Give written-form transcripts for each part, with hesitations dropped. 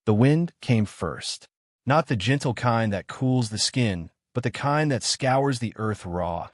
The wind came first. Not the gentle kind that cools the skin, but the kind that scours the earth raw,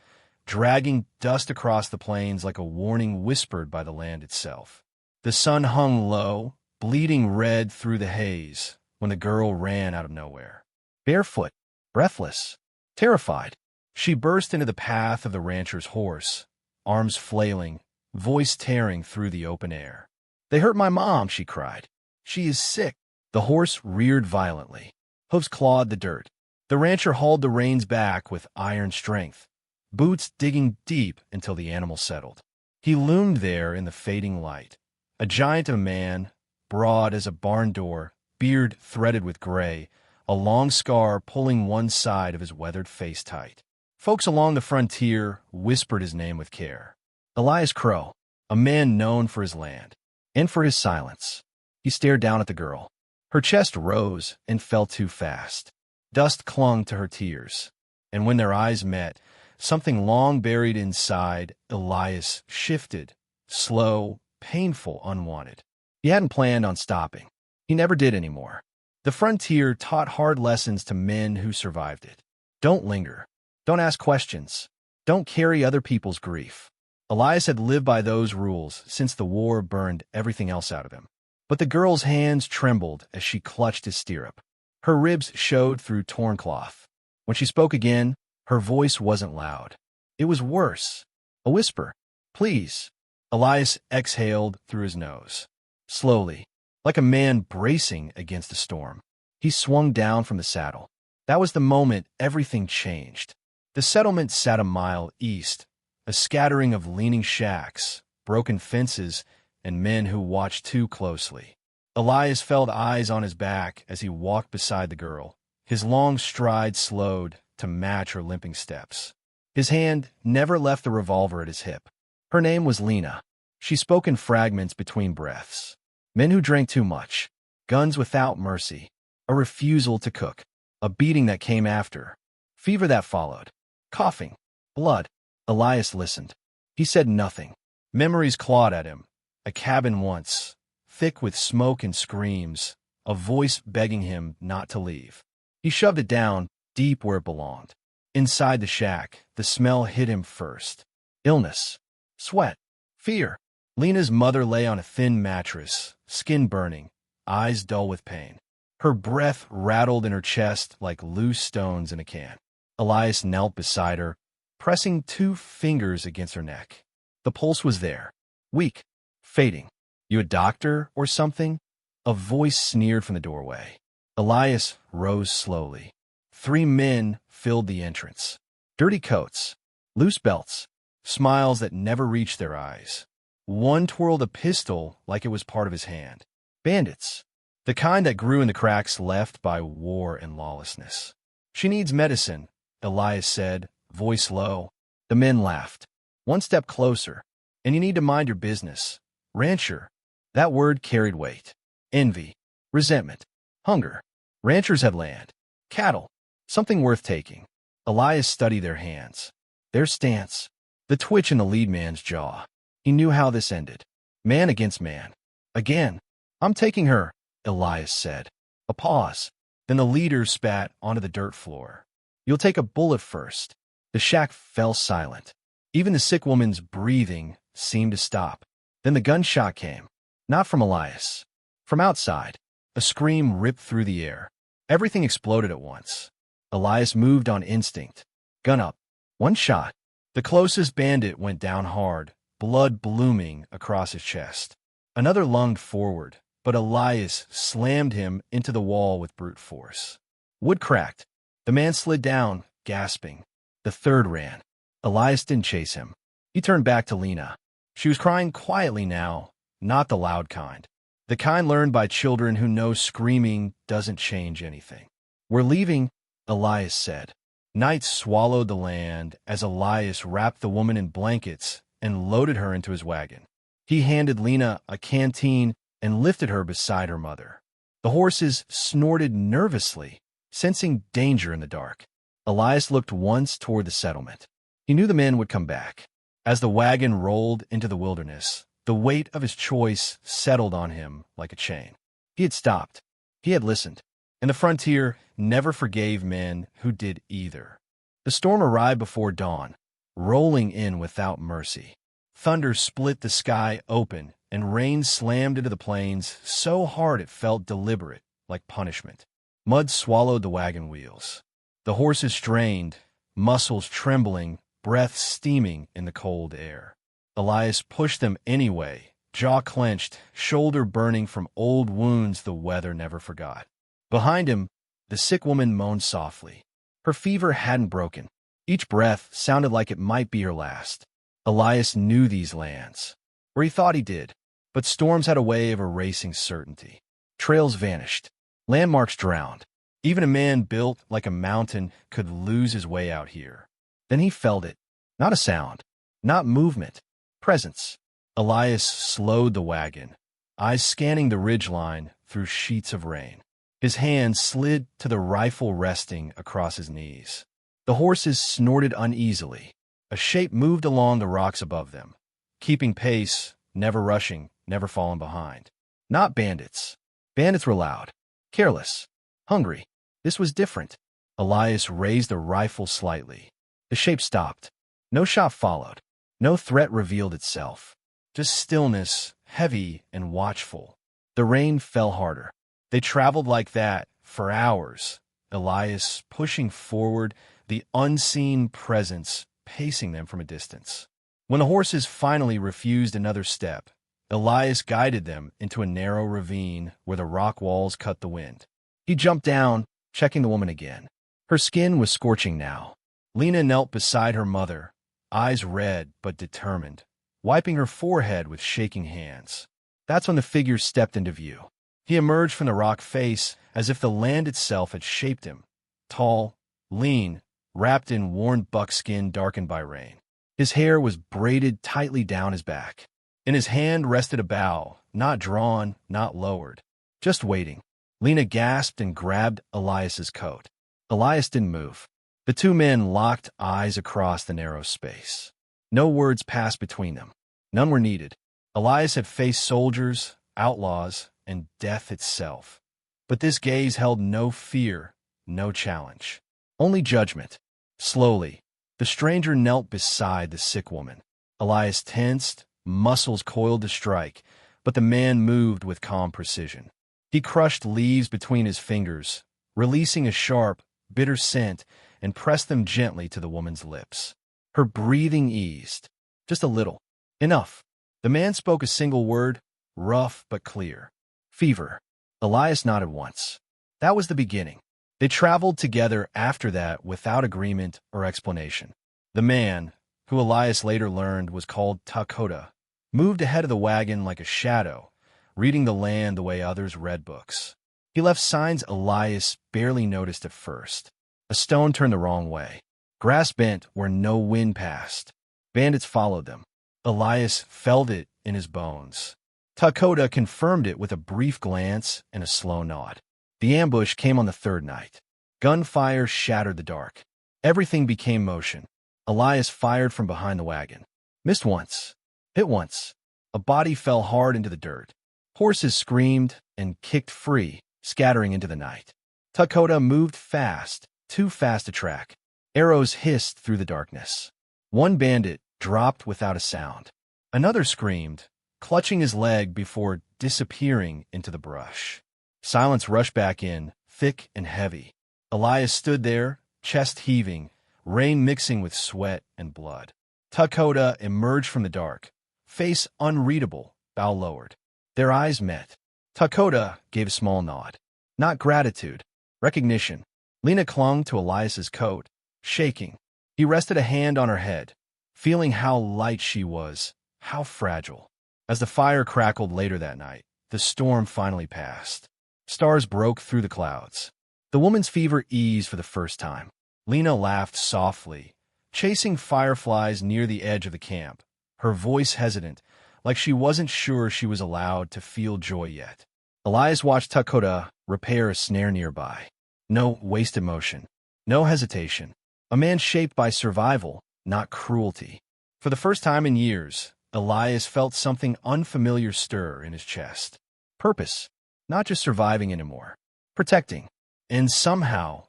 dragging dust across the plains like a warning whispered by the land itself. The sun hung low, bleeding red through the haze, when the girl ran out of nowhere. Barefoot, breathless, terrified, she burst into the path of the rancher's horse, arms flailing, voice tearing through the open air. "They hurt my mom," she cried. "She is sick." The horse reared violently. Hooves clawed the dirt. The rancher hauled the reins back with iron strength, boots digging deep until the animal settled. He loomed there in the fading light, a giant of a man, broad as a barn door, beard threaded with gray, a long scar pulling one side of his weathered face tight. Folks along the frontier whispered his name with care. Elias Crowe, a man known for his land and for his silence. He stared down at the girl. Her chest rose and fell too fast. Dust clung to her tears, and when their eyes met, something long buried inside Elias shifted, slow, painful, unwanted. He hadn't planned on stopping. He never did anymore. The frontier taught hard lessons to men who survived it. Don't linger. Don't ask questions. Don't carry other people's grief. Elias had lived by those rules since the war burned everything else out of him. But the girl's hands trembled as she clutched his stirrup. Her ribs showed through torn cloth. When she spoke again, her voice wasn't loud. It was worse. A whisper. "Please." Elias exhaled through his nose. Slowly, like a man bracing against a storm, he swung down from the saddle. That was the moment everything changed. The settlement sat a mile east, a scattering of leaning shacks, broken fences, and men who watched too closely. Elias felt eyes on his back as he walked beside the girl. His long stride slowed to match her limping steps. His hand never left the revolver at his hip. Her name was Lena. She spoke in fragments between breaths. Men who drank too much, guns without mercy, a refusal to cook, a beating that came after, fever that followed, coughing, blood. Elias listened. He said nothing. Memories clawed at him. A cabin once, thick with smoke and screams, a voice begging him not to leave. He shoved it down, deep where it belonged. Inside the shack, the smell hit him first. Illness, sweat, fear. Lena's mother lay on a thin mattress, skin burning, eyes dull with pain. Her breath rattled in her chest like loose stones in a can. Elias knelt beside her, pressing 2 fingers against her neck. The pulse was there, weak, fading. "You a doctor or something?" A voice sneered from the doorway. Elias rose slowly. 3 men filled the entrance. Dirty coats, loose belts, smiles that never reached their eyes. One twirled a pistol like it was part of his hand. Bandits, the kind that grew in the cracks left by war and lawlessness. "She needs medicine," Elias said, voice low. The men laughed. "One step closer, and you need to mind your business." Rancher. That word carried weight. Envy, resentment, hunger. Ranchers had land, cattle, something worth taking. Elias studied their hands, their stance, the twitch in the lead man's jaw. He knew how this ended. Man against man. Again. "I'm taking her," Elias said. A pause. Then the leader spat onto the dirt floor. "You'll take a bullet first." The shack fell silent. Even the sick woman's breathing seemed to stop. Then the gunshot came. Not from Elias. From outside. A scream ripped through the air. Everything exploded at once. Elias moved on instinct. Gun up. One shot. The closest bandit went down hard, blood blooming across his chest. Another lunged forward, but Elias slammed him into the wall with brute force. Wood cracked. The man slid down, gasping. The third ran. Elias didn't chase him. He turned back to Lena. She was crying quietly now, not the loud kind. The kind learned by children who know screaming doesn't change anything. "We're leaving," Elias said. Night swallowed the land as Elias wrapped the woman in blankets and loaded her into his wagon. He handed Lena a canteen and lifted her beside her mother. The horses snorted nervously, sensing danger in the dark. Elias looked once toward the settlement. He knew the men would come back. As the wagon rolled into the wilderness, the weight of his choice settled on him like a chain. He had stopped. He had listened, and the frontier never forgave men who did either. The storm arrived before dawn, rolling in without mercy. Thunder split the sky open, and rain slammed into the plains so hard it felt deliberate, like punishment. Mud swallowed the wagon wheels. The horses strained, muscles trembling, breath steaming in the cold air. Elias pushed them anyway, jaw clenched, shoulder burning from old wounds the weather never forgot. Behind him, the sick woman moaned softly. Her fever hadn't broken. Each breath sounded like it might be her last. Elias knew these lands, or he thought he did, but storms had a way of erasing certainty. Trails vanished. Landmarks drowned. Even a man built like a mountain could lose his way out here. Then he felt it. Not a sound, not movement, presence. Elias slowed the wagon, eyes scanning the ridgeline through sheets of rain. His hand slid to the rifle resting across his knees. The horses snorted uneasily. A shape moved along the rocks above them, keeping pace, never rushing, never falling behind. Not bandits. Bandits were loud, careless, hungry. This was different. Elias raised the rifle slightly. The shape stopped. No shot followed. No threat revealed itself. Just stillness, heavy and watchful. The rain fell harder. They traveled like that for hours, Elias pushing forward, the unseen presence pacing them from a distance. When the horses finally refused another step, Elias guided them into a narrow ravine where the rock walls cut the wind. He jumped down, checking the woman again. Her skin was scorching now. Lena knelt beside her mother, eyes red but determined, wiping her forehead with shaking hands. That's when the figure stepped into view. He emerged from the rock face as if the land itself had shaped him. Tall, lean, wrapped in worn buckskin darkened by rain. His hair was braided tightly down his back. In his hand rested a bow, not drawn, not lowered, just waiting. Lena gasped and grabbed Elias's coat. Elias didn't move. The two men locked eyes across the narrow space. No words passed between them. None were needed. Elias had faced soldiers, outlaws, and death itself. But this gaze held no fear, no challenge. Only judgment. Slowly, the stranger knelt beside the sick woman. Elias tensed, muscles coiled to strike, but the man moved with calm precision. He crushed leaves between his fingers, releasing a sharp, bitter scent, and pressed them gently to the woman's lips. Her breathing eased. Just a little. Enough. The man spoke a single word, rough but clear. Fever. Elias nodded once. That was the beginning. They traveled together after that without agreement or explanation. The man, who Elias later learned was called Takota, moved ahead of the wagon like a shadow, reading the land the way others read books. He left signs Elias barely noticed at first. A stone turned the wrong way. Grass bent where no wind passed. Bandits followed them. Elias felt it in his bones. Takota confirmed it with a brief glance and a slow nod. The ambush came on the third night. Gunfire shattered the dark. Everything became motion. Elias fired from behind the wagon. Missed once. Hit once. A body fell hard into the dirt. Horses screamed and kicked free, scattering into the night. Takota moved fast, too fast to track. Arrows hissed through the darkness. One bandit dropped without a sound. Another screamed, clutching his leg before disappearing into the brush. Silence rushed back in, thick and heavy. Elias stood there, chest heaving, rain mixing with sweat and blood. Takota emerged from the dark, face unreadable, bow lowered. Their eyes met. Takota gave a small nod. Not gratitude, recognition. Lena clung to Elias's coat, shaking. He rested a hand on her head, feeling how light she was, how fragile. As the fire crackled later that night, the storm finally passed. Stars broke through the clouds. The woman's fever eased for the first time. Lena laughed softly, chasing fireflies near the edge of the camp, her voice hesitant, like she wasn't sure she was allowed to feel joy yet. Elias watched Takota repair a snare nearby. No wasted motion, no hesitation. A man shaped by survival, not cruelty. For the first time in years, Elias felt something unfamiliar stir in his chest. Purpose. Not just surviving anymore. protecting. And somehow,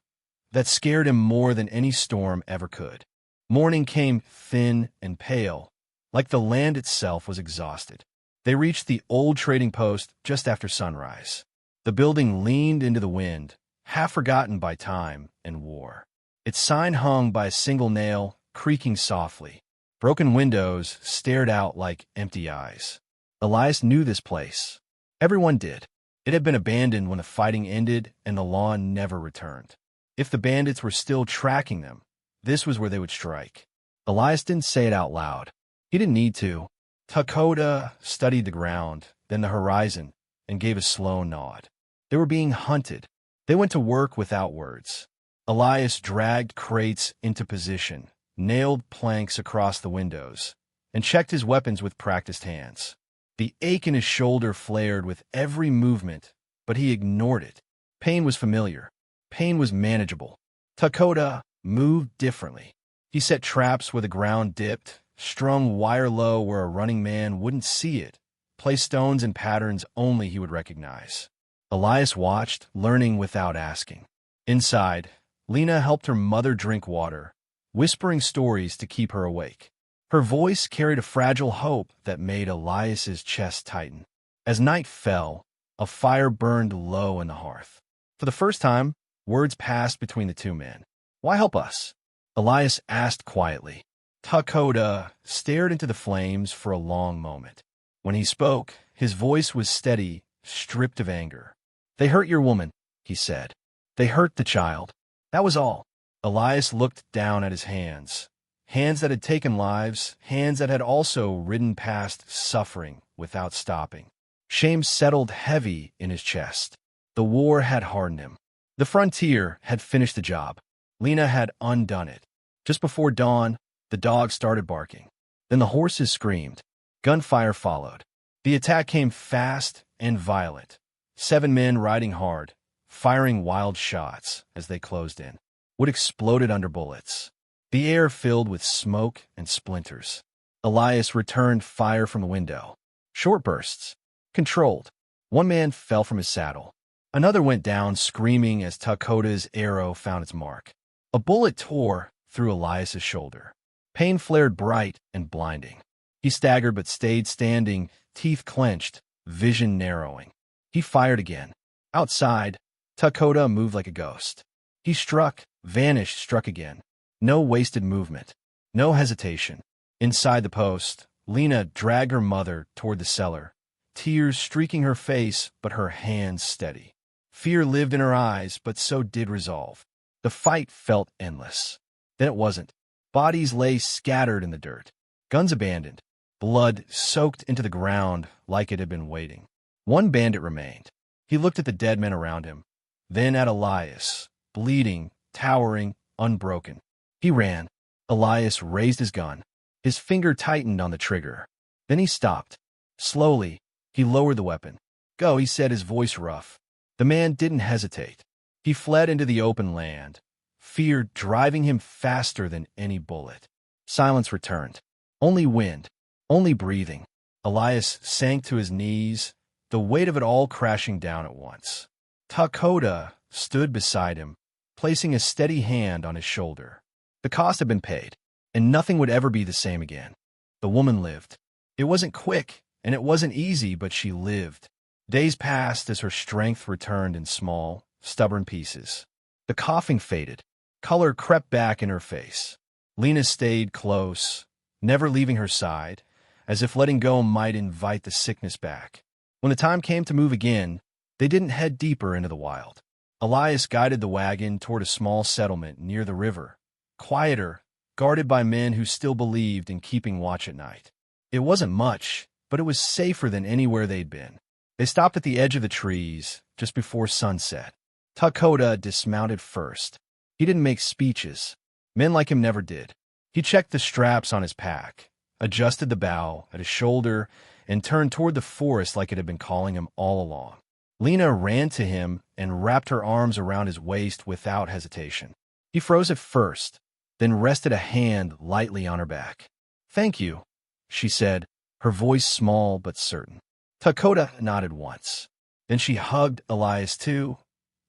that scared him more than any storm ever could. Morning came thin and pale, like the land itself was exhausted. They reached the old trading post just after sunrise. The building leaned into the wind, half forgotten by time and war. Its sign hung by a single nail, creaking softly. Broken windows stared out like empty eyes. Elias knew this place. Everyone did. It had been abandoned when the fighting ended and the law never returned. If the bandits were still tracking them, this was where they would strike. Elias didn't say it out loud. He didn't need to. Takoda studied the ground, then the horizon, and gave a slow nod. They were being hunted. They went to work without words. Elias dragged crates into position, nailed planks across the windows, and checked his weapons with practiced hands. The ache in his shoulder flared with every movement, but he ignored it. Pain was familiar. Pain was manageable. Takoda moved differently. He set traps where the ground dipped, strung wire low where a running man wouldn't see it, placed stones in patterns only he would recognize. Elias watched, learning without asking. Inside, Lena helped her mother drink water, whispering stories to keep her awake. Her voice carried a fragile hope that made Elias's chest tighten. As night fell, a fire burned low in the hearth. For the first time, words passed between the two men. "Why help us?" Elias asked quietly. Takoda stared into the flames for a long moment. When he spoke, his voice was steady, stripped of anger. "They hurt your woman," he said. "They hurt the child. That was all." Elias looked down at his hands. Hands that had taken lives, hands that had also ridden past suffering without stopping. Shame settled heavy in his chest. The war had hardened him. The frontier had finished the job. Lena had undone it. Just before dawn, the dog started barking. Then the horses screamed. Gunfire followed. The attack came fast and violent. 7 men riding hard, firing wild shots as they closed in. Wood exploded under bullets. The air filled with smoke and splinters. Elias returned fire from the window. Short bursts. Controlled. One man fell from his saddle. Another went down screaming as Takoda's arrow found its mark. A bullet tore through Elias's shoulder. Pain flared bright and blinding. He staggered but stayed standing, teeth clenched, vision narrowing. He fired again. Outside, Takoda moved like a ghost. He struck, vanished, struck again. No wasted movement. No hesitation. Inside the post, Lena dragged her mother toward the cellar, tears streaking her face but her hands steady. Fear lived in her eyes, but so did resolve. The fight felt endless. Then it wasn't. Bodies lay scattered in the dirt. Guns abandoned. Blood soaked into the ground like it had been waiting. One bandit remained. He looked at the dead men around him, then at Elias, bleeding, towering, unbroken. He ran. Elias raised his gun. His finger tightened on the trigger. Then he stopped. Slowly, he lowered the weapon. "Go," he said, his voice rough. The man didn't hesitate. He fled into the open land, fear driving him faster than any bullet. Silence returned. Only wind. Only breathing. Elias sank to his knees, the weight of it all crashing down at once. Takoda stood beside him, placing a steady hand on his shoulder. The cost had been paid, and nothing would ever be the same again. The woman lived. It wasn't quick, and it wasn't easy, but she lived. Days passed as her strength returned in small, stubborn pieces. The coughing faded. Color crept back in her face. Lena stayed close, never leaving her side, as if letting go might invite the sickness back. When the time came to move again, they didn't head deeper into the wild. Elias guided the wagon toward a small settlement near the river, quieter, guarded by men who still believed in keeping watch at night. It wasn't much, but it was safer than anywhere they'd been. They stopped at the edge of the trees just before sunset. Takoda dismounted first. He didn't make speeches. Men like him never did. He checked the straps on his pack, adjusted the bow at his shoulder, and turned toward the forest like it had been calling him all along. Lena ran to him and wrapped her arms around his waist without hesitation. He froze at first, then rested a hand lightly on her back. "Thank you," she said, her voice small but certain. Takoda nodded once. Then she hugged Elias too,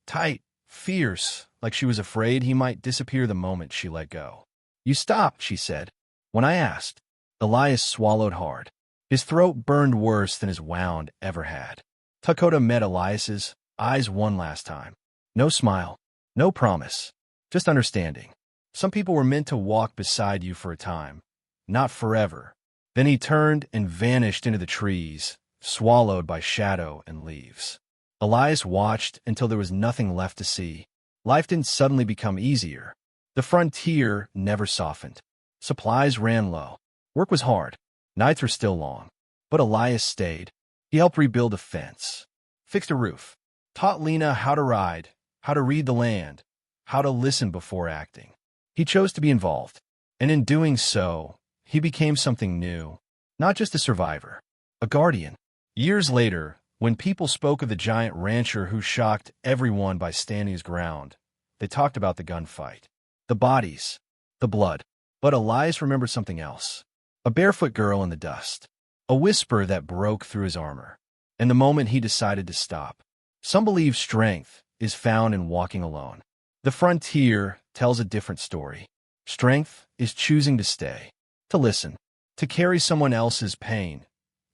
tight, fierce, like she was afraid he might disappear the moment she let go. "You stopped," she said. When I asked, Elias swallowed hard. His throat burned worse than his wound ever had. Dakota met Elias's eyes one last time. No smile, no promise, just understanding. Some people were meant to walk beside you for a time, not forever. Then he turned and vanished into the trees, swallowed by shadow and leaves. Elias watched until there was nothing left to see. Life didn't suddenly become easier. The frontier never softened. Supplies ran low. Work was hard. Nights were still long. But Elias stayed. He helped rebuild a fence, fixed a roof, taught Lena how to ride, how to read the land, how to listen before acting. He chose to be involved, and in doing so, he became something new, not just a survivor, a guardian. Years later, when people spoke of the giant rancher who shocked everyone by standing his ground, they talked about the gunfight, the bodies, the blood. But Elias remembered something else. A barefoot girl in the dust. A whisper that broke through his armor. And the moment he decided to stop. Some believe strength is found in walking alone. The frontier tells a different story. Strength is choosing to stay, to listen, to carry someone else's pain,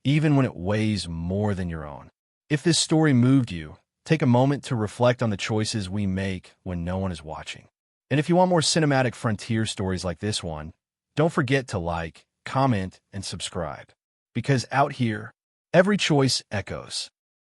even when it weighs more than your own. If this story moved you, take a moment to reflect on the choices we make when no one is watching. And if you want more cinematic frontier stories like this one, don't forget to like, comment, and subscribe. Because out here, every choice echoes.